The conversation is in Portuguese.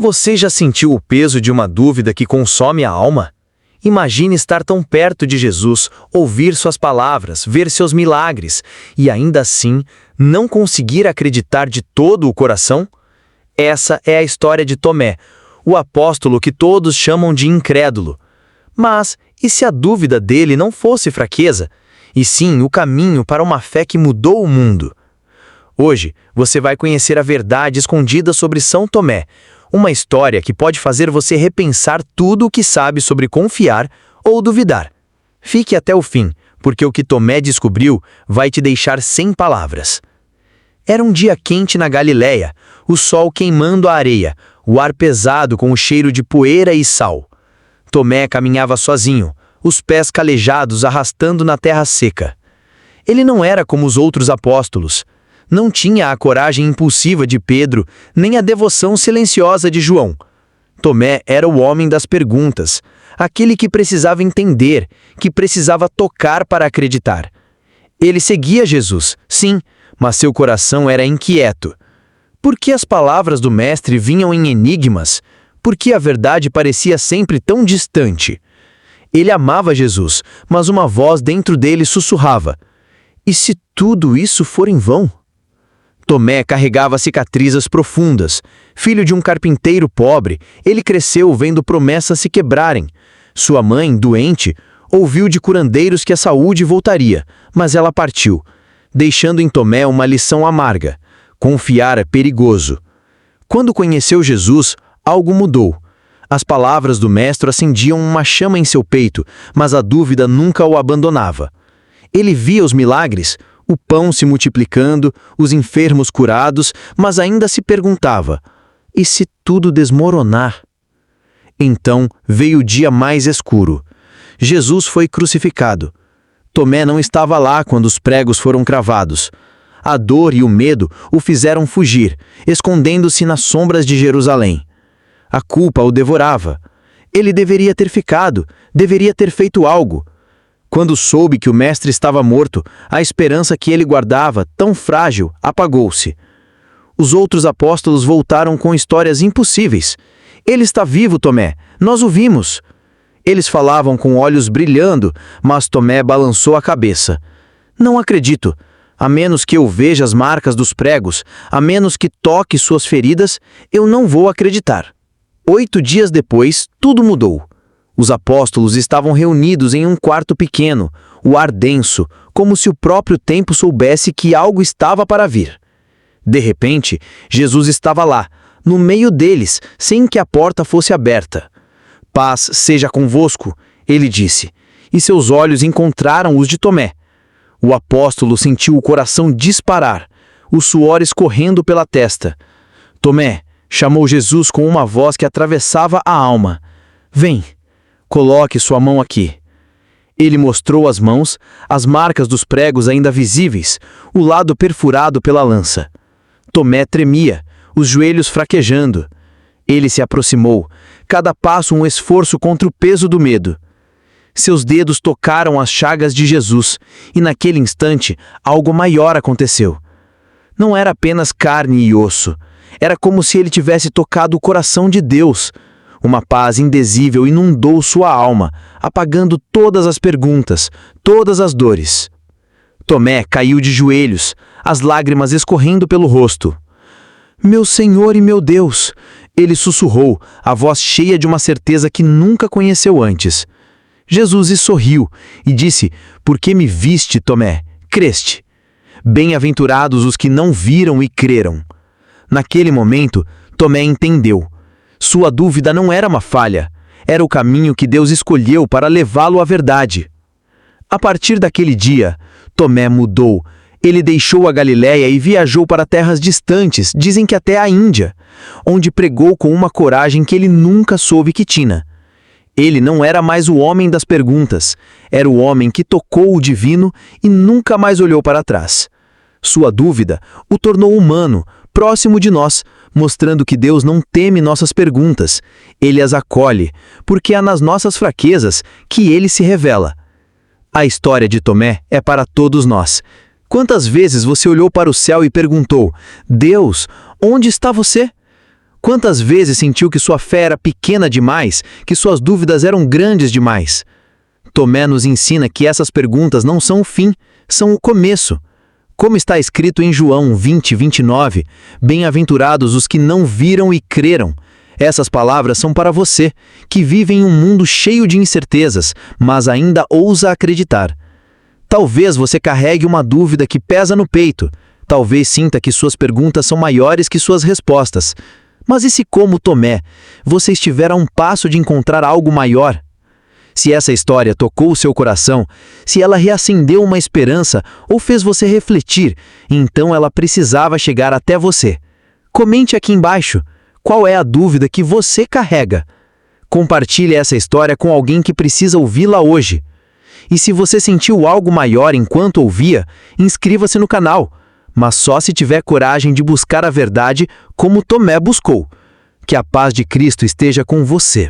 Você já sentiu o peso de uma dúvida que consome a alma? Imagine estar tão perto de Jesus, ouvir suas palavras, ver seus milagres e ainda assim não conseguir acreditar de todo o coração? Essa é a história de Tomé, o apóstolo que todos chamam de incrédulo. Mas e se a dúvida dele não fosse fraqueza, e sim o caminho para uma fé que mudou o mundo? Hoje você vai conhecer a verdade escondida sobre São Tomé, uma história que pode fazer você repensar tudo o que sabe sobre confiar ou duvidar. Fique até o fim, porque o que Tomé descobriu vai te deixar sem palavras. Era um dia quente na Galileia, o sol queimando a areia, o ar pesado com o cheiro de poeira e sal. Tomé caminhava sozinho, os pés calejados arrastando na terra seca. Ele não era como os outros apóstolos. Não tinha a coragem impulsiva de Pedro, nem a devoção silenciosa de João. Tomé era o homem das perguntas, aquele que precisava entender, que precisava tocar para acreditar. Ele seguia Jesus, sim, mas seu coração era inquieto. Por que as palavras do Mestre vinham em enigmas? Por que a verdade parecia sempre tão distante? Ele amava Jesus, mas uma voz dentro dele sussurrava: e se tudo isso for em vão? Tomé carregava cicatrizes profundas. Filho de um carpinteiro pobre, ele cresceu vendo promessas se quebrarem. Sua mãe, doente, ouviu de curandeiros que a saúde voltaria, mas ela partiu, deixando em Tomé uma lição amarga. Confiar é perigoso. Quando conheceu Jesus, algo mudou. As palavras do Mestre acendiam uma chama em seu peito, mas a dúvida nunca o abandonava. Ele via os milagres, o pão se multiplicando, os enfermos curados, mas ainda se perguntava: e se tudo desmoronar? Então veio o dia mais escuro. Jesus foi crucificado. Tomé não estava lá quando os pregos foram cravados. A dor e o medo o fizeram fugir, escondendo-se nas sombras de Jerusalém. A culpa o devorava. Ele deveria ter ficado, deveria ter feito algo. Quando soube que o Mestre estava morto, a esperança que ele guardava, tão frágil, apagou-se. Os outros apóstolos voltaram com histórias impossíveis. Ele está vivo, Tomé. Nós o vimos. Eles falavam com olhos brilhando, mas Tomé balançou a cabeça. Não acredito. A menos que eu veja as marcas dos pregos, a menos que toque suas feridas, eu não vou acreditar. 8 dias depois, tudo mudou. Os apóstolos estavam reunidos em um quarto pequeno, o ar denso, como se o próprio tempo soubesse que algo estava para vir. De repente, Jesus estava lá, no meio deles, sem que a porta fosse aberta. Paz seja convosco, ele disse, e seus olhos encontraram os de Tomé. O apóstolo sentiu o coração disparar, o suor escorrendo pela testa. Tomé, chamou Jesus com uma voz que atravessava a alma. Vem. Coloque sua mão aqui. Ele mostrou as mãos, as marcas dos pregos ainda visíveis, o lado perfurado pela lança. Tomé tremia, os joelhos fraquejando. Ele se aproximou, cada passo um esforço contra o peso do medo. Seus dedos tocaram as chagas de Jesus, e naquele instante algo maior aconteceu. Não era apenas carne e osso, era como se ele tivesse tocado o coração de Deus. Uma paz indizível inundou sua alma, apagando todas as perguntas, todas as dores. Tomé caiu de joelhos, as lágrimas escorrendo pelo rosto. Meu Senhor e meu Deus! Ele sussurrou, a voz cheia de uma certeza que nunca conheceu antes. Jesus sorriu e disse: Por que me viste, Tomé? Creste. Bem-aventurados os que não viram e creram. Naquele momento, Tomé entendeu. Sua dúvida não era uma falha, era o caminho que Deus escolheu para levá-lo à verdade. A partir daquele dia, Tomé mudou. Ele deixou a Galileia e viajou para terras distantes, dizem que até a Índia, onde pregou com uma coragem que ele nunca soube que tinha. Ele não era mais o homem das perguntas, era o homem que tocou o divino e nunca mais olhou para trás. Sua dúvida o tornou humano, próximo de nós, mostrando que Deus não teme nossas perguntas, Ele as acolhe, porque é nas nossas fraquezas que Ele se revela. A história de Tomé é para todos nós. Quantas vezes você olhou para o céu e perguntou: Deus, onde está você? Quantas vezes sentiu que sua fé era pequena demais, que suas dúvidas eram grandes demais? Tomé nos ensina que essas perguntas não são o fim, são o começo. Como está escrito em João 20:29, bem-aventurados os que não viram e creram. Essas palavras são para você, que vive em um mundo cheio de incertezas, mas ainda ousa acreditar. Talvez você carregue uma dúvida que pesa no peito. Talvez sinta que suas perguntas são maiores que suas respostas. Mas e se, como Tomé, você estiver a um passo de encontrar algo maior? Se essa história tocou o seu coração, se ela reacendeu uma esperança ou fez você refletir, então ela precisava chegar até você. Comente aqui embaixo. Qual é a dúvida que você carrega? Compartilhe essa história com alguém que precisa ouvi-la hoje. E se você sentiu algo maior enquanto ouvia, inscreva-se no canal, mas só se tiver coragem de buscar a verdade como Tomé buscou. Que a paz de Cristo esteja com você.